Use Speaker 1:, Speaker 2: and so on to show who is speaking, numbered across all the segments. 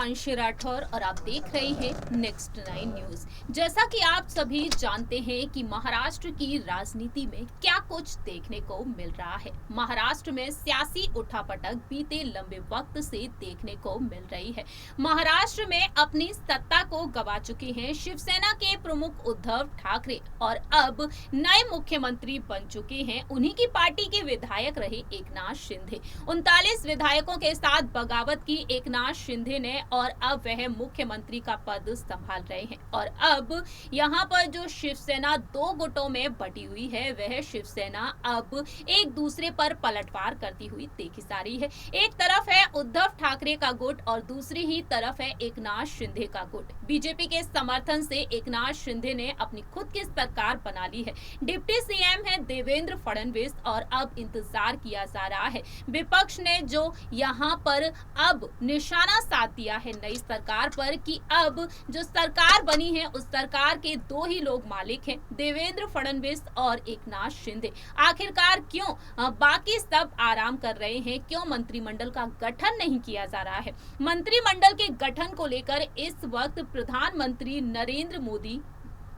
Speaker 1: प्रियांशी राठौर और आप देख रहे हैं नेक्स्ट 9 न्यूज। जैसा कि आप सभी जानते हैं कि महाराष्ट्र की राजनीति में क्या कुछ देखने को मिल रहा है। महाराष्ट्र में सियासी उठापटक बीते लंबे वक्त से देखने को मिल रही है। महाराष्ट्र में अपनी सत्ता को गवा चुके हैं शिवसेना के प्रमुख उद्धव ठाकरे और अब नए मुख्यमंत्री बन चुके हैं उन्हीं की पार्टी के विधायक रहे एकनाथ शिंदे। 39 विधायकों के साथ बगावत की एकनाथ शिंदे ने और अब वह मुख्यमंत्री का पद संभाल रहे हैं। और अब यहाँ पर जो शिवसेना दो गुटों में बटी हुई है, वह शिवसेना अब एक दूसरे पर पलटवार करती हुई देखी जा रही है। एक तरफ है उद्धव ठाकरे का गुट और दूसरी ही तरफ है एकनाथ शिंदे का गुट। बीजेपी के समर्थन से एकनाथ शिंदे ने अपनी खुद की सरकार बना ली है। डिप्टी सीएम है देवेंद्र फडणवीस और अब इंतजार किया जा रहा है विपक्ष ने जो यहाँ पर अब निशाना साध दिया है नई सरकार पर कि अब जो सरकार बनी है उस सरकार के दो ही लोग मालिक हैं, देवेंद्र फडणवीस और एकनाथ शिंदे। आखिरकार क्यों बाकी सब आराम कर रहे हैं, क्यों मंत्रिमंडल का गठन नहीं किया जा रहा है। मंत्रिमंडल के गठन को लेकर इस वक्त प्रधानमंत्री नरेंद्र मोदी,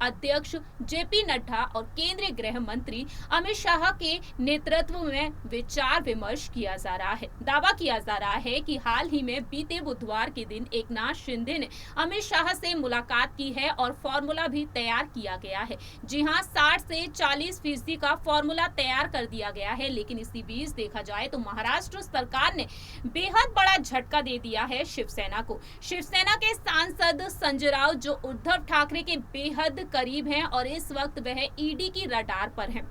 Speaker 1: अध्यक्ष जेपी नड्डा और केंद्रीय गृह मंत्री अमित शाह के नेतृत्व में विचार विमर्श किया जा रहा है। दावा किया जा रहा है कि हाल ही में बीते बुधवार के दिन एकनाथ शिंदे ने अमित शाह से मुलाकात की है और फॉर्मूला भी तैयार किया गया है। जी हां, 60 से 40% का फॉर्मूला तैयार कर दिया गया है। लेकिन इसी बीच देखा जाए तो महाराष्ट्र सरकार ने बेहद बड़ा झटका दे दिया है शिवसेना को। शिवसेना के सांसद संजय राउत जो उद्धव ठाकरे के बेहद करीब हैं और इस वक्त वह ईडी की रडार पर हैं।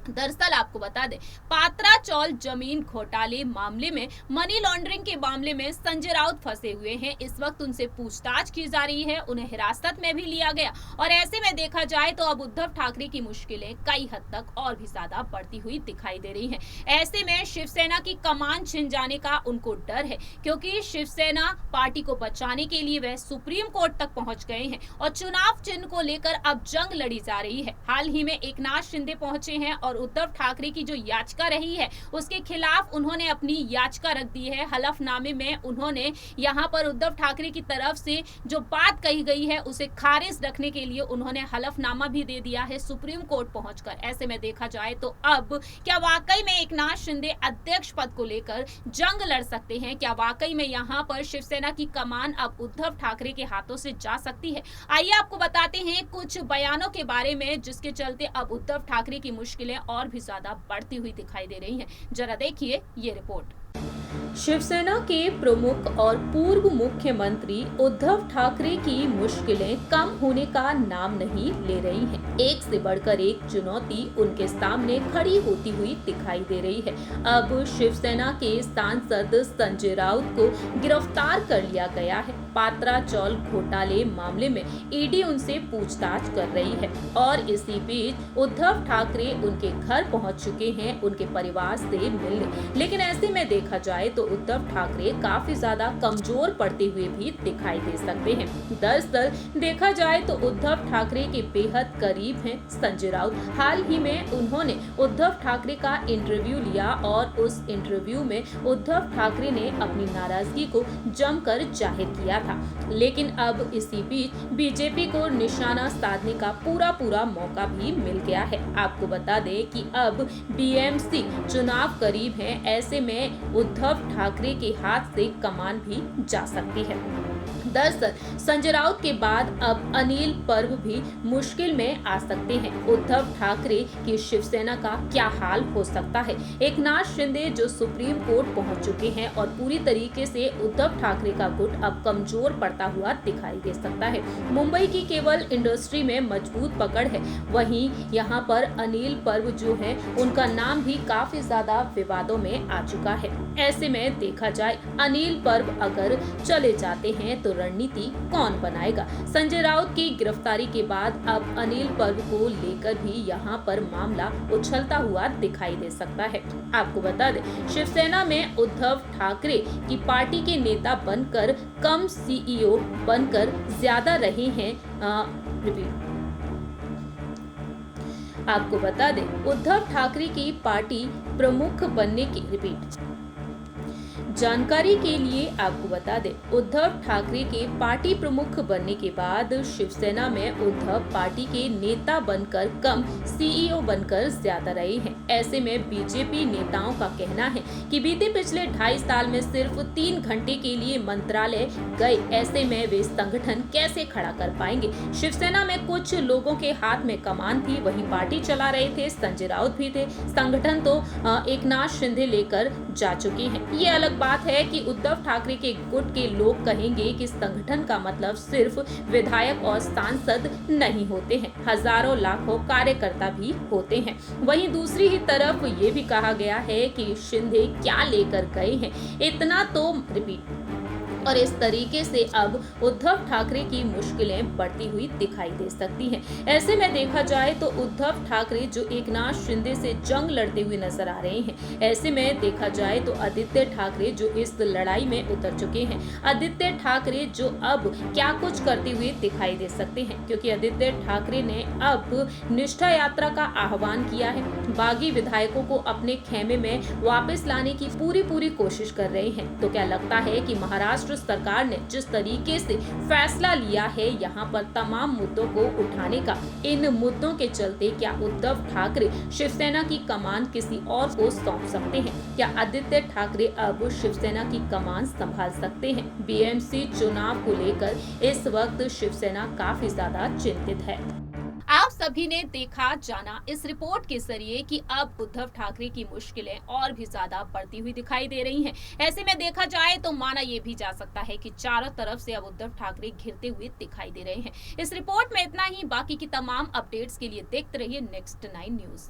Speaker 1: दरअसल आपको बता दें, पात्रा चौल जमीन घोटाले मामले में, मनी लॉन्ड्रिंग के मामले में संजय राउत फंसे हुए हैं। इस वक्त उनसे पूछताछ की जा रही है, उन्हें हिरासत में भी लिया गया और ऐसे में देखा जाए तो अब उद्धव ठाकरे की मुश्किलें कई हद तक और भी ज्यादा बढ़ती हुई दिखाई दे रही हैं। ऐसे में शिवसेना की कमान छिन जाने का उनको डर है, क्योंकि शिवसेना पार्टी को बचाने के लिए वह सुप्रीम कोर्ट तक पहुंच गए हैं और चुनाव चिन्ह को लेकर अब जंग लड़ी जा रही है। हाल ही में एकनाथ शिंदे पहुंचे हैं और उद्धव ठाकरे की जो याचिका रही है उसके खिलाफ उन्होंने अपनी याचिका रख दी है। हलफनामे में उन्होंने यहां पर उद्धव ठाकरे की तरफ से जो बात कही गई है उसे खारिज रखने के लिए उन्होंने हलफनामा भी दे दिया है सुप्रीम कोर्ट पहुंचकर। ऐसे में देखा जाए तो अब क्या वाकई में एकनाथ शिंदे अध्यक्ष पद को लेकर जंग लड़ सकते हैं? क्या वाकई में यहां पर शिवसेना की कमान अब उद्धव ठाकरे के हाथों से जा सकती है? आइए आपको बताते हैं कुछ बयानों के बारे में जिसके चलते अब उद्धव ठाकरे की मुश्किलें और भी ज्यादा बढ़ती हुई दिखाई दे रही हैं। जरा देखिए ये रिपोर्ट। शिवसेना के प्रमुख और पूर्व मुख्यमंत्री उद्धव ठाकरे की मुश्किलें कम होने का नाम नहीं ले रही हैं। एक से बढ़कर एक चुनौती उनके सामने खड़ी होती हुई दिखाई दे रही है। अब शिवसेना के सांसद संजय राउत को गिरफ्तार कर लिया गया है। पात्रा चौल घोटाले मामले में ईडी उनसे पूछताछ कर रही है और इसी बीच उद्धव ठाकरे उनके घर पहुंच चुके हैं उनके परिवार से मिलने। लेकिन ऐसे में देखा जाए तो उद्धव ठाकरे काफी ज्यादा कमजोर पड़ते हुए भी दिखाई दे सकते हैं। दरअसल देखा जाए तो उद्धव ठाकरे के बेहद करीब हैं संजय राउत। हाल ही में उन्होंने उद्धव ठाकरे का इंटरव्यू लिया और उस इंटरव्यू में उद्धव ठाकरे ने अपनी नाराजगी को जमकर जाहिर किया था। लेकिन अब इसी बीच बीजेपी को निशाना साधने का पूरा मौका भी मिल गया है। आपको बता दें कि अब बीएमसी चुनाव करीब है। ऐसे में उद्धव ठाकरे के हाथ से कमान भी जा सकती है। दरअसल संजय राउत के बाद अब अनिल पर्व भी मुश्किल में आ सकते हैं। उद्धव ठाकरे की शिवसेना का क्या हाल हो सकता है? एकनाथ शिंदे जो सुप्रीम कोर्ट पहुंच चुके हैं और पूरी तरीके से उद्धव ठाकरे का गुट अब कमजोर पड़ता हुआ दिखाई दे सकता है। मुंबई की केबल इंडस्ट्री में मजबूत पकड़ है, वहीं यहाँ पर अनिल पर्व जो है उनका नाम भी काफी ज्यादा विवादों में आ चुका है। ऐसे में देखा जाए अनिल पर्व अगर चले जाते हैं तो रणनीति कौन बनाएगा? संजय राउत की गिरफ्तारी के बाद अब अनिल पर्व को लेकर भी यहाँ पर मामला उछलता हुआ दिखाई दे सकता है। आपको बता दें, शिवसेना में उद्धव ठाकरे की पार्टी के नेता बनकर कम सीईओ बनकर ज्यादा रहे हैं। आपको बता दें, उद्धव ठाकरे की पार्टी प्रमुख बनने की जानकारी के लिए आपको बता दें, उद्धव ठाकरे के पार्टी प्रमुख बनने के बाद शिवसेना में उद्धव पार्टी के नेता बनकर कम सीईओ बनकर ज्यादा रहे हैं। ऐसे में बीजेपी नेताओं का कहना है कि बीते पिछले 2.5 साल में सिर्फ 3 घंटे के लिए मंत्रालय गए, ऐसे में वे संगठन कैसे खड़ा कर पाएंगे। शिवसेना में कुछ लोगों के हाथ में कमान थी, वहीं पार्टी चला रहे थे संजय राउत भी थे, संगठन तो एकनाथ शिंदे लेकर जा चुके हैं। ये अलग बात है कि उद्धव ठाकरे के गुट के लोग कहेंगे कि संगठन का मतलब सिर्फ विधायक और सांसद नहीं होते हैं, हजारों लाखों कार्यकर्ता भी होते हैं। वहीं दूसरी ही तरफ ये भी कहा गया है कि शिंदे क्या लेकर गए हैं, इतना तो रिपीट। और इस तरीके से अब उद्धव ठाकरे की मुश्किलें बढ़ती हुई दिखाई दे सकती हैं। ऐसे में देखा जाए तो उद्धव ठाकरे जो एकनाथ शिंदे से जंग लड़ते हुए नजर आ रहे हैं, ऐसे में देखा जाए तो आदित्य ठाकरे जो इस लड़ाई में उतर चुके हैं, आदित्य ठाकरे जो अब क्या कुछ करते हुए दिखाई दे सकते हैं, क्योंकि आदित्य ठाकरे ने अब निष्ठा यात्रा का आह्वान किया है। बागी विधायकों को अपने खेमे में वापस लाने की पूरी कोशिश कर रहे हैं। तो क्या लगता है कि महाराष्ट्र सरकार ने जिस तरीके से फैसला लिया है यहाँ पर तमाम मुद्दों को उठाने का, इन मुद्दों के चलते क्या उद्धव ठाकरे शिवसेना की कमान किसी और को सौंप सकते हैं? क्या आदित्य ठाकरे अब शिवसेना की कमान संभाल सकते हैं? बीएमसी चुनाव को लेकर इस वक्त शिवसेना काफी ज्यादा चिंतित है। आप सभी ने देखा जाना इस रिपोर्ट के जरिए कि अब उद्धव ठाकरे की मुश्किलें और भी ज्यादा बढ़ती हुई दिखाई दे रही हैं। ऐसे में देखा जाए तो माना यह भी जा सकता है कि चारों तरफ से अब उद्धव ठाकरे घिरते हुए दिखाई दे रहे हैं। इस रिपोर्ट में इतना ही। बाकी की तमाम अपडेट्स के लिए देखते रहिए नेक्स्ट 9 न्यूज।